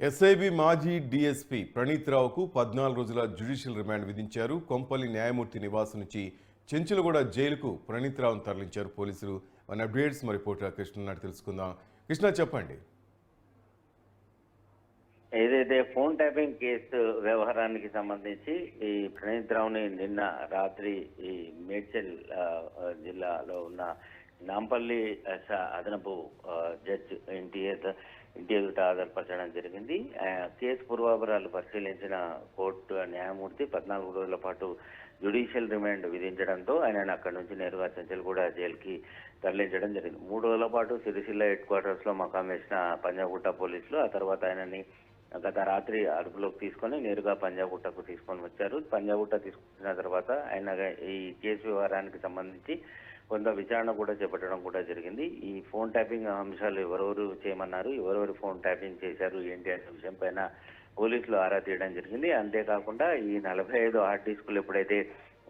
SIB మాజీ DSP Praneeth రావుకు 14 రోజుల జ్యుడిషియల్ రిమాండ్ విధించారు. కొంపల్లి న్యాయమూర్తి నివాసం నుంచి చెంచులగూడ జైలుకు ప్రణీత్ రావును తరలించారు పోలీసులు. మన అప్డేట్స్ మరి రిపోర్టర్ కృష్ణ నాటి తెలుసుకుందాం. కృష్ణ చెప్పండి. ఏదైతే ఫోన్ ట్యాపింగ్ కేసు వ్యవహారానికి సంబంధించి ఈ ప్రణీత్ రావుని నిన్న రాత్రి ఈ మేడ్చల్ జిల్లాలో ఉన్న నాంపల్లి అదనపు జడ్జ్ ఇంటి ఎదుట హాజరుపరచడం జరిగింది. కేసు పూర్వాపరాలు పరిశీలించిన కోర్టు న్యాయమూర్తి 14 రోజుల పాటు జ్యుడిషియల్ రిమాండ్ విధించడంతో ఆయనను అక్కడి నుంచి నేరుగా చెంచల్గూడ జైలుకి తరలించడం జరిగింది. 3 రోజుల పాటు సిరిసిల్ల హెడ్ క్వార్టర్స్ లో మకాం వేసిన పంజాగుట్ట పోలీసులు ఆ తర్వాత ఆయనని గత రాత్రి అదుపులోకి తీసుకొని నేరుగా పంజాగుట్టకు తీసుకొని వచ్చారు. పంజాగుట్ట తీసుకొచ్చిన తర్వాత ఆయన ఈ కేసు వ్యవహారానికి సంబంధించి కొంత విచారణ కూడా చేపట్టడం కూడా జరిగింది. ఈ ఫోన్ ట్యాపింగ్ అంశాలు ఎవరెవరు చేయమన్నారు, ఎవరెవరు ఫోన్ ట్యాపింగ్ చేశారు ఏంటి అనే విషయం పైన పోలీసులు ఆరా తీయడం జరిగింది. అంతేకాకుండా ఈ 45 హార్డ్ డిస్కులు ఎప్పుడైతే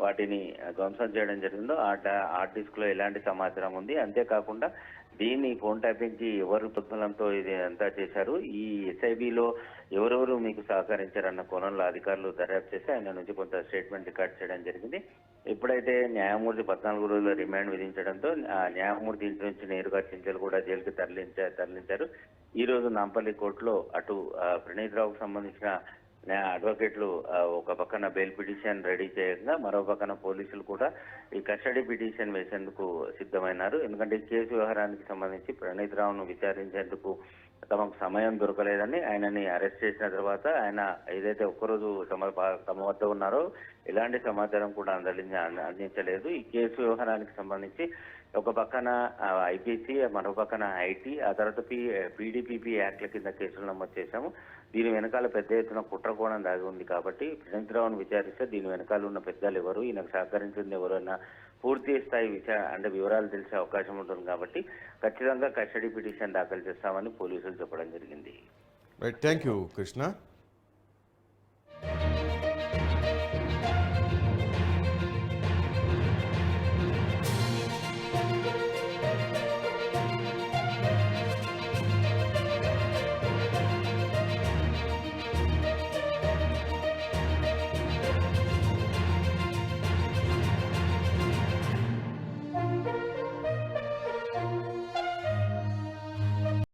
వాటిని ధ్వంసం చేయడం జరిగిందో ఆ హార్డ్ డిస్క్ లో ఎలాంటి సమాచారం ఉంది, అంతేకాకుండా దీన్ని ఫోన్ ట్యాపింగ్ కి ఎవరు పొద్దులంతో ఇది అంతా చేశారు, ఈ ఎస్ఐబిలో ఎవరెవరు మీకు సహకరించారన్న కోణంలో అధికారులు దర్యాప్తు చేసి ఆయన నుంచి కొంత స్టేట్మెంట్ రికార్డ్ చేయడం జరిగింది. ఎప్పుడైతే న్యాయమూర్తి 14 రోజుల రిమాండ్ విధించడంతో న్యాయమూర్తి ఇంటి నుంచి నేరుగా చెంచల్గూడ జైలుకి తరలించారు. ఈ రోజు నాంపల్లి కోర్టులో అటు ప్రణీత్ రావుకు సంబంధించిన అడ్వకేట్లు ఒక పక్కన బెయిల్ పిటిషన్ రెడీ చేయగా మరో పక్కన పోలీసులు కూడా ఈ కస్టడీ పిటిషన్ వేసేందుకు సిద్ధమైనారు. ఎందుకంటే ఈ కేసు వ్యవహారానికి సంబంధించి ప్రణీత్ రావును విచారించేందుకు తమకు సమయం దొరకలేదని ఆయనని అరెస్ట్ చేసిన తర్వాత ఆయన ఏదైతే ఒక్కరోజు తమ వద్ద ఉన్నారో ఎలాంటి సమాచారం కూడా అందించలేదు. ఈ కేసు వ్యవహారానికి సంబంధించి ఒక పక్కన ఐపీసీ, మరో పక్కన ఐటీ, ఆ తర్వాత పీడీపీపీ యాక్ట్ల కింద కేసులు నమోదు చేశాము. దీని వెనకాల పెద్ద ఎత్తున కుట్రకోణం దాగి ఉంది కాబట్టి ప్రణీత్ రావును విచారిస్తే దీని వెనకాల ఉన్న పెద్దలు ఎవరు, ఈయనకు సహకరించింది ఎవరు అన్న పూర్తి స్థాయి వివరాలు తెలిసే అవకాశం ఉంటుంది కాబట్టి ఖచ్చితంగా కస్టడీ పిటిషన్ దాఖలు చేస్తామని పోలీసులు చెప్పడం జరిగింది. Thank you Krishna.